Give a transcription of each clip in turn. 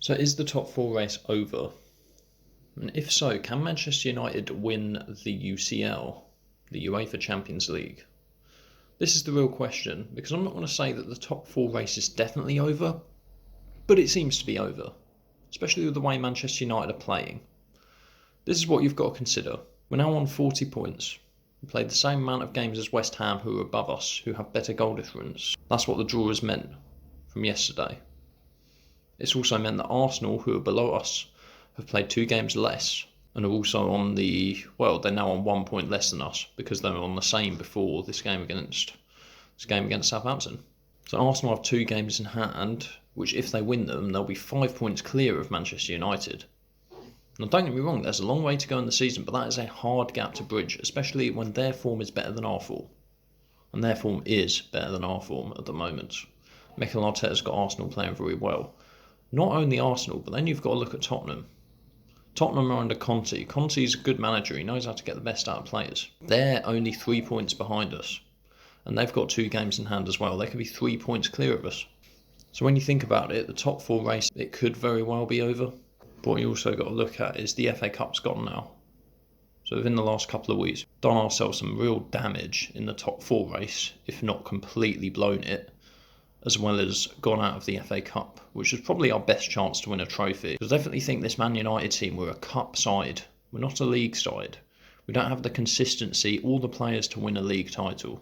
So is the top four race over? And if so, can Manchester United win the UCL, the UEFA Champions League? This is the real question, because I'm not going to say that the top four race is definitely over, but it seems to be over, especially with the way Manchester United are playing. This is what you've got to consider. We're now on 40 points. We played the same amount of games as West Ham, who are above us, who have better goal difference. That's what the draw has meant from yesterday. It's also meant that Arsenal, who are below us, have played 2 games less and are also on they're now on 1 point less than us because they were on the same before this game against Southampton. So Arsenal have 2 games in hand, which if they win them, they'll be 5 points clear of Manchester United. Now don't get me wrong, there's a long way to go in the season, but that is a hard gap to bridge, especially when their form is better than our form. And their form is better than our form at the moment. Mikel Arteta's got Arsenal playing very well. Not only Arsenal, but then you've got to look at Tottenham. Tottenham are under Conte. Conte's a good manager. He knows how to get the best out of players. They're only 3 points behind us. And they've got 2 games in hand as well. They could be 3 points clear of us. So when you think about it, the top 4 race, it could very well be over. But what you also got to look at is the FA Cup's gone now. So within the last couple of weeks, we've done ourselves some real damage in the top 4 race, if not completely blown it, as well as gone out of the FA Cup, which is probably our best chance to win a trophy. Because I definitely think this Man United team, we're a cup side, we're not a league side. We don't have the consistency or the players to win a league title.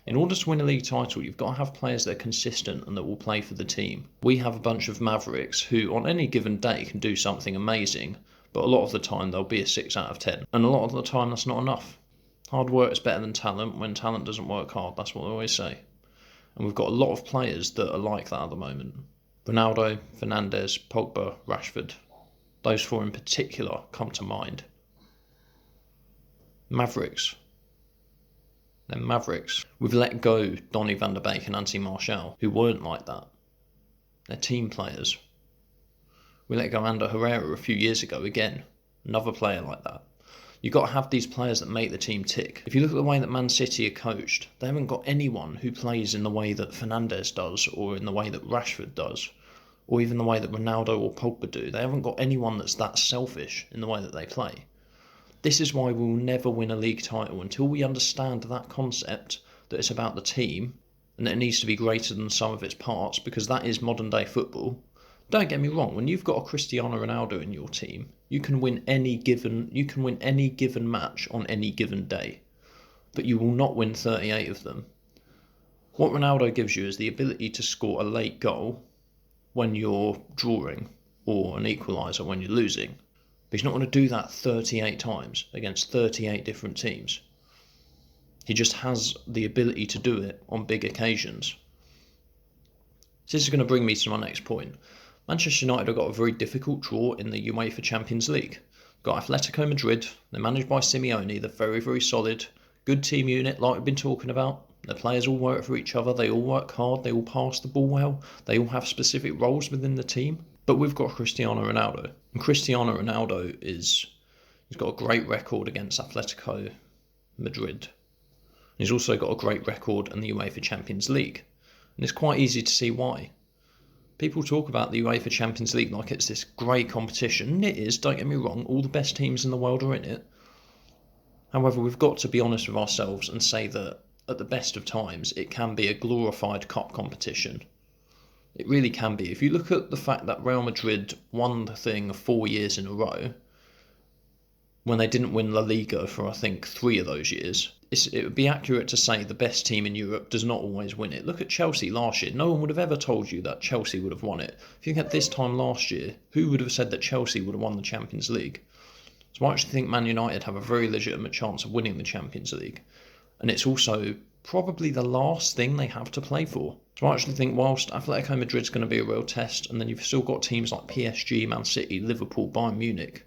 In order to win a league title, you've got to have players that are consistent and that will play for the team. We have a bunch of mavericks who on any given day can do something amazing, but a lot of the time they'll be a 6 out of 10. And a lot of the time that's not enough. Hard work is better than talent when talent doesn't work hard, that's what I always say. And we've got a lot of players that are like that at the moment. Ronaldo, Fernandes, Pogba, Rashford. Those 4 in particular come to mind. Mavericks. They're mavericks. We've let go Donny van der Beek and Anthony Martial, who weren't like that. They're team players. We let go Ander Herrera a few years ago again. Another player like that. You've got to have these players that make the team tick. If you look at the way that Man City are coached, they haven't got anyone who plays in the way that Fernandes does, or in the way that Rashford does, or even the way that Ronaldo or Pogba do. They haven't got anyone that's that selfish in the way that they play. This is why we'll never win a league title until we understand that concept, that it's about the team, and that it needs to be greater than the sum of its parts, because that is modern day football. Don't get me wrong, when you've got a Cristiano Ronaldo in your team, you can win any given match on any given day, but you will not win 38 of them. What Ronaldo gives you is the ability to score a late goal when you're drawing, or an equaliser when you're losing. But he's not going to do that 38 times against 38 different teams. He just has the ability to do it on big occasions. So this is going to bring me to my next point. Manchester United have got a very difficult draw in the UEFA Champions League. Got Atletico Madrid, they're managed by Simeone, they're very, very solid, good team unit like we've been talking about. The players all work for each other, they all work hard, they all pass the ball well, they all have specific roles within the team. But we've got Cristiano Ronaldo. And Cristiano Ronaldo he's got a great record against Atletico Madrid. He's also got a great record in the UEFA Champions League. And it's quite easy to see why. People talk about the UEFA Champions League like it's this great competition, and it is, don't get me wrong, all the best teams in the world are in it. However, we've got to be honest with ourselves and say that at the best of times, it can be a glorified cup competition. It really can be. If you look at the fact that Real Madrid won the thing 4 years in a row, when they didn't win La Liga for, I think, 3 of those years, it would be accurate to say the best team in Europe does not always win it. Look at Chelsea last year. No one would have ever told you that Chelsea would have won it. If you think at this time last year, who would have said that Chelsea would have won the Champions League? So I actually think Man United have a very legitimate chance of winning the Champions League. And it's also probably the last thing they have to play for. So I actually think whilst Atletico Madrid's going to be a real test, and then you've still got teams like PSG, Man City, Liverpool, Bayern Munich,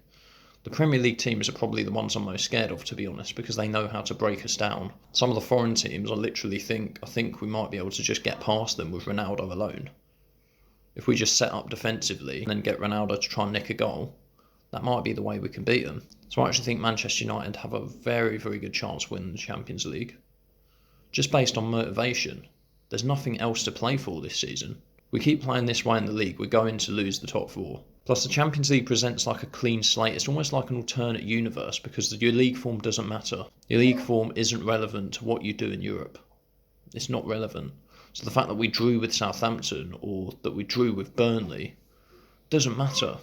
the Premier League teams are probably the ones I'm most scared of, to be honest, because they know how to break us down. Some of the foreign teams, I think we might be able to just get past them with Ronaldo alone. If we just set up defensively and then get Ronaldo to try and nick a goal, that might be the way we can beat them. So I actually think Manchester United have a very, very good chance of winning the Champions League. Just based on motivation. There's nothing else to play for this season. We keep playing this way in the league, we're going to lose the top 4. Plus, the Champions League presents like a clean slate. It's almost like an alternate universe because your league form doesn't matter. Your league form isn't relevant to what you do in Europe. It's not relevant. So the fact that we drew with Southampton or that we drew with Burnley doesn't matter.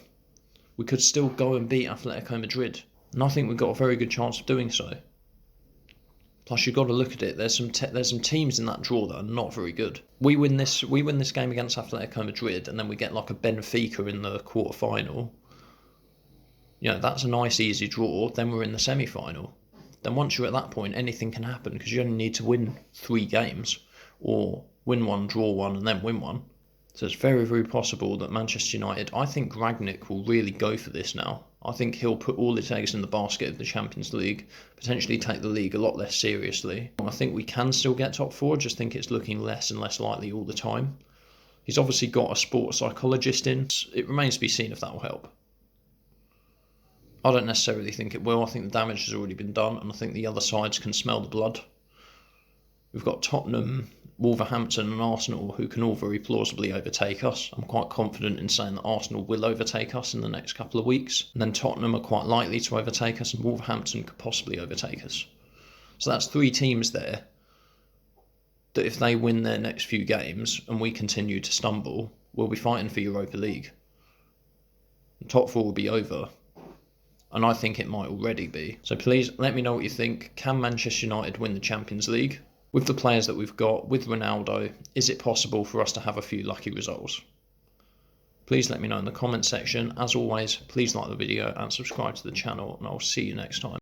We could still go and beat Atletico Madrid. And I think we've got a very good chance of doing so. Plus, you've got to look at it. There's some teams in that draw that are not very good. We win this game against Atletico Madrid, and then we get like a Benfica in the quarter final. You know, that's a nice easy draw. Then we're in the semi-final. Then once you're at that point, anything can happen because you only need to win 3 games, or win one, draw one, and then win one. So it's very, very possible that Manchester United, I think Rangnick will really go for this now. I think he'll put all his eggs in the basket of the Champions League, potentially take the league a lot less seriously. I think we can still get top 4, just think it's looking less and less likely all the time. He's obviously got a sports psychologist in. It remains to be seen if that will help. I don't necessarily think it will. I think the damage has already been done, and I think the other sides can smell the blood. We've got Tottenham, Wolverhampton and Arsenal who can all very plausibly overtake us. I'm quite confident in saying that Arsenal will overtake us in the next couple of weeks. And then Tottenham are quite likely to overtake us, and Wolverhampton could possibly overtake us. So that's 3 teams there that if they win their next few games and we continue to stumble, we'll be fighting for Europa League. The top 4 will be over. And I think it might already be. So please let me know what you think. Can Manchester United win the Champions League? With the players that we've got, with Ronaldo, is it possible for us to have a few lucky results? Please let me know in the comment section. As always, please like the video and subscribe to the channel, and I'll see you next time.